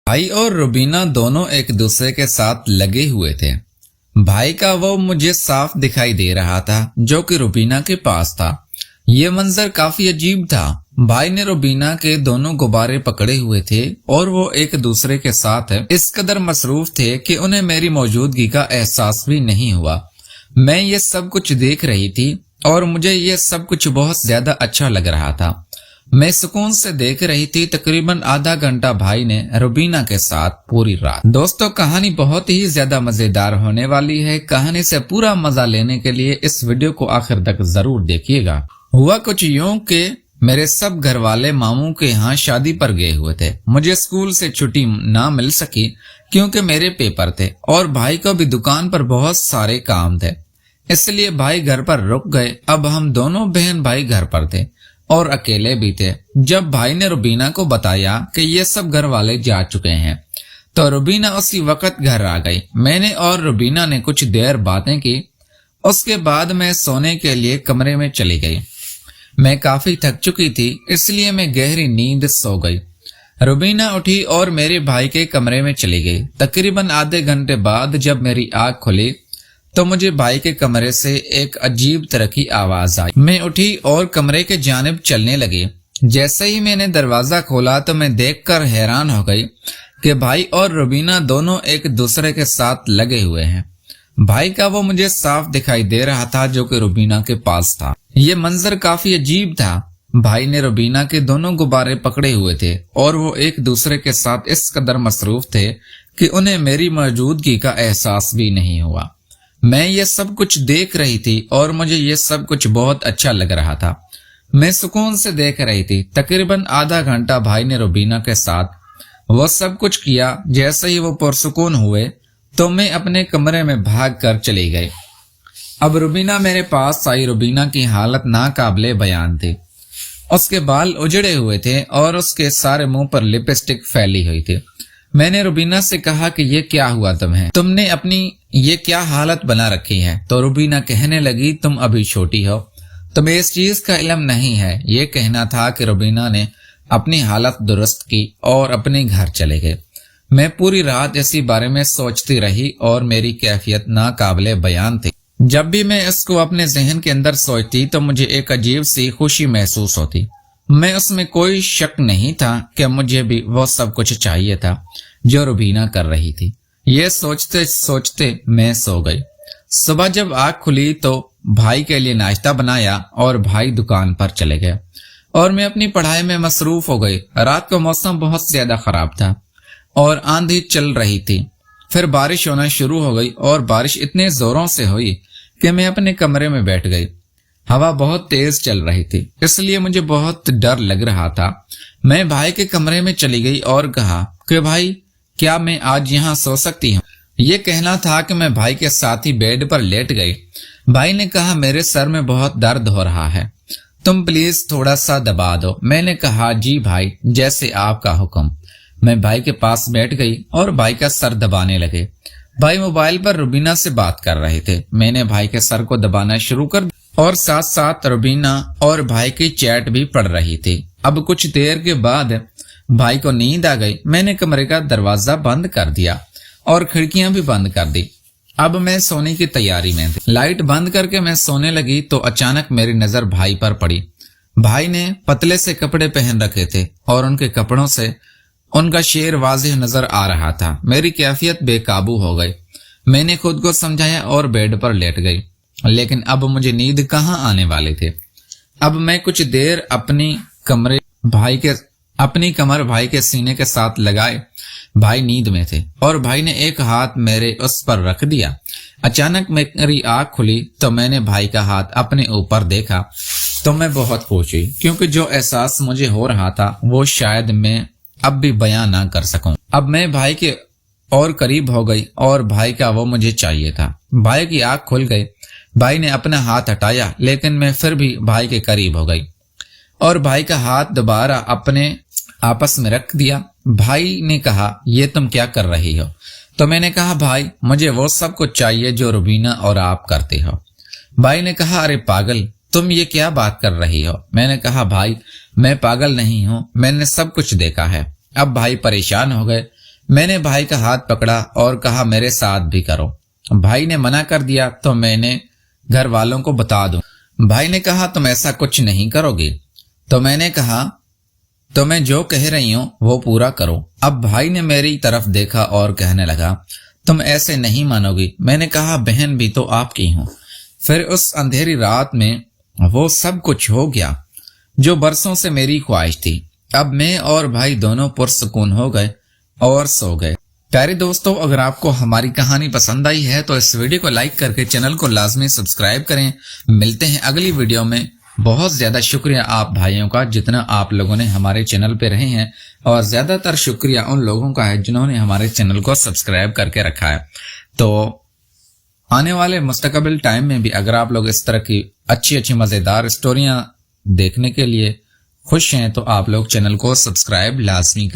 भाई और रुबीना दोनों एक दूसरे के साथ लगे हुए थे। भाई का वो मुझे साफ दिखाई दे रहा था जो कि रुबीना के पास था। ये मंजर काफी अजीब था। भाई ने रुबीना के दोनों गुब्बारे पकड़े हुए थे और वो एक दूसरे के साथ इस कदर मसरूफ थे कि उन्हें मेरी मौजूदगी का एहसास भी नहीं हुआ। मैं ये सब कुछ देख रही थी और मुझे ये सब कुछ बहुत ज्यादा अच्छा लग रहा था। मैं सुकून से देख रही थी। तकरीबन आधा घंटा भाई ने रुबीना के साथ पूरी रात। दोस्तों, कहानी बहुत ही ज्यादा मजेदार होने वाली है। कहानी से पूरा मजा लेने के लिए इस वीडियो को आखिर तक जरूर देखिएगा। हुआ कुछ यूं कि मेरे सब घर वाले मामू के यहाँ शादी पर गए हुए थे। मुझे स्कूल से छुट्टी ना मिल सकी क्योंकि मेरे पेपर थे और भाई को भी दुकान पर बहुत सारे काम थे, इसलिए भाई घर पर रुक गए। अब हम दोनों बहन भाई घर पर थे और अकेले भी थे। जब भाई ने रुबीना को बताया कि ये सब घर वाले जा चुके हैं तो रुबीना उसी वक्त घर आ गई। मैंने और रुबीना ने कुछ देर बातें की। उसके बाद मैं सोने के लिए कमरे में चली गई। मैं काफी थक चुकी थी, इसलिए मैं गहरी नींद सो गई। रुबीना उठी और मेरे भाई के कमरे में चली गई। तकरीबन आधे घंटे बाद जब मेरी आंख खुली तो मुझे भाई के कमरे से एक अजीब तरह की आवाज आई। मैं उठी और कमरे के जानिब चलने लगी। जैसे ही मैंने दरवाजा खोला तो मैं देखकर हैरान हो गई कि भाई और रुबीना दोनों एक दूसरे के साथ लगे हुए हैं। भाई का वो मुझे साफ दिखाई दे रहा था जो कि रुबीना के पास था। ये मंजर काफी अजीब था। भाई ने रुबीना के दोनों गुब्बारे पकड़े हुए थे और वो एक दूसरे के साथ इस कदर मसरूफ थे कि उन्हें मेरी मौजूदगी का एहसास भी नहीं हुआ। मैं ये सब कुछ देख रही थी और मुझे ये सब कुछ बहुत अच्छा लग रहा था। मैं सुकून से देख रही थी। तकरीबन आधा घंटा भाई ने रुबीना के साथ वो सब कुछ किया। जैसे ही वो पुरसुकून हुए तो मैं अपने कमरे में भाग कर चली गई। अब रुबीना मेरे पास आई। रुबीना की हालत नाकाबिले बयान थी। उसके बाल उजड़े हुए थे और उसके सारे मुंह पर लिपस्टिक फैली हुई थी। मैंने रुबीना से कहा कि ये क्या हुआ तुम्हें, तुमने अपनी ये क्या हालत बना रखी है? तो रुबीना कहने लगी, तुम अभी छोटी हो, तुम्हें इस चीज का इल्म नहीं है। ये कहना था कि रुबीना ने अपनी हालत दुरुस्त की और अपने घर चले गए। मैं पूरी रात इसी बारे में सोचती रही और मेरी कैफियत नाकाबिले बयान थी। जब भी मैं इसको अपने जहन के अंदर सोचती तो मुझे एक अजीब सी खुशी महसूस होती। मैं उसमें कोई शक नहीं था कि मुझे भी वो सब कुछ चाहिए था जो रुबीना कर रही थी। ये सोचते सोचते मैं सो गई। सुबह जब आँख खुली तो भाई के लिए नाश्ता बनाया और भाई दुकान पर चले गए और मैं अपनी पढ़ाई में मसरूफ हो गई। रात को मौसम बहुत ज्यादा खराब था और आंधी चल रही थी। फिर बारिश होना शुरू हो गई और बारिश इतने जोरों से हुई कि मैं अपने कमरे में बैठ गई। हवा बहुत तेज चल रही थी, इसलिए मुझे बहुत डर लग रहा था। मैं भाई के कमरे में चली गई और कहा कि भाई, क्या मैं आज यहाँ सो सकती हूँ? ये कहना था कि मैं भाई के साथ ही बेड पर लेट गई। भाई ने कहा, मेरे सर में बहुत दर्द हो रहा है, तुम प्लीज थोड़ा सा दबा दो। मैंने कहा, जी भाई, जैसे आपका हुक्म। मैं भाई के पास बैठ गई और भाई का सर दबाने लगे। भाई मोबाइल पर रुबीना से बात कर रहे थे। मैंने भाई के सर को दबाना शुरू कर और साथ साथ रुबीना और भाई की चैट भी पड़ रही थी। अब कुछ देर के बाद भाई को नींद आ गई। मैंने कमरे का दरवाजा बंद कर दिया और खिड़कियां भी बंद कर दी। अब मैं सोने की तैयारी में थी। लाइट बंद करके मैं सोने लगी तो अचानक मेरी नजर भाई पर पड़ी। भाई ने पतले से कपड़े पहन रखे थे और उनके कपड़ों से उनका शेर वाज़ेह नजर आ रहा था। मेरी कैफियत बेकाबू हो गई। मैंने खुद को समझाया और बेड पर लेट गई, लेकिन अब मुझे नींद कहाँ आने वाली थी। अब मैं कुछ देर अपनी कमर भाई के सीने के साथ लगाए। भाई नींद में थे और भाई ने एक हाथ मेरे उस पर रख दिया। अचानक मेरी आंख खुली तो मैंने भाई का हाथ अपने ऊपर देखा तो मैं बहुत खुश हुई, क्योंकि जो एहसास मुझे हो रहा था वो शायद मैं अब भी बयां ना कर सकूं। अब मैं भाई के और करीब हो गई और भाई का वो मुझे चाहिए था। भाई की आंख खुल गई। भाई ने अपना हाथ हटाया, लेकिन मैं फिर भी भाई के करीब हो गई और भाई का हाथ दोबारा अपने आपस में रख दिया। भाई ने कहा, ये तुम क्या कर रही हो? तो मैंने कहा, भाई, मुझे वो सब कुछ चाहिए जो रुबीना और आप करते हो। भाई ने कहा, अरे पागल, तुम ये क्या बात कर रही हो? मैंने कहा, भाई, मैं पागल नहीं हूँ, मैंने सब कुछ देखा है। अब भाई परेशान हो गए। میں نے بھائی کا ہاتھ پکڑا اور کہا میرے ساتھ بھی کرو۔ بھائی نے منع کر دیا تو میں نے گھر والوں کو بتا دوں۔ بھائی نے کہا تم ایسا کچھ نہیں کرو گی، تو میں نے کہا تو میں جو کہہ رہی ہوں وہ پورا کرو۔ اب بھائی نے میری طرف دیکھا اور کہنے لگا تم ایسے نہیں مانو گی۔ میں نے کہا بہن بھی تو آپ کی ہوں۔ پھر اس اندھیری رات میں وہ سب کچھ ہو گیا جو برسوں سے میری خواہش تھی۔ اب میں اور بھائی دونوں پرسکون ہو گئے اور سو گئے۔ پیارے دوستو، اگر آپ کو ہماری کہانی پسند آئی ہے تو اس ویڈیو کو لائک کر کے چینل کو لازمی سبسکرائب کریں۔ ملتے ہیں اگلی ویڈیو میں۔ بہت زیادہ شکریہ آپ بھائیوں کا جتنا آپ لوگوں نے ہمارے چینل پہ رہے ہیں، اور زیادہ تر شکریہ ان لوگوں کا ہے جنہوں نے ہمارے چینل کو سبسکرائب کر کے رکھا ہے۔ تو آنے والے مستقبل ٹائم میں بھی اگر آپ لوگ اس طرح کی اچھی مزیدار اسٹوریاں دیکھنے کے لیے خوش ہیں تو آپ لوگ چینل کو سبسکرائب لازمی کریں۔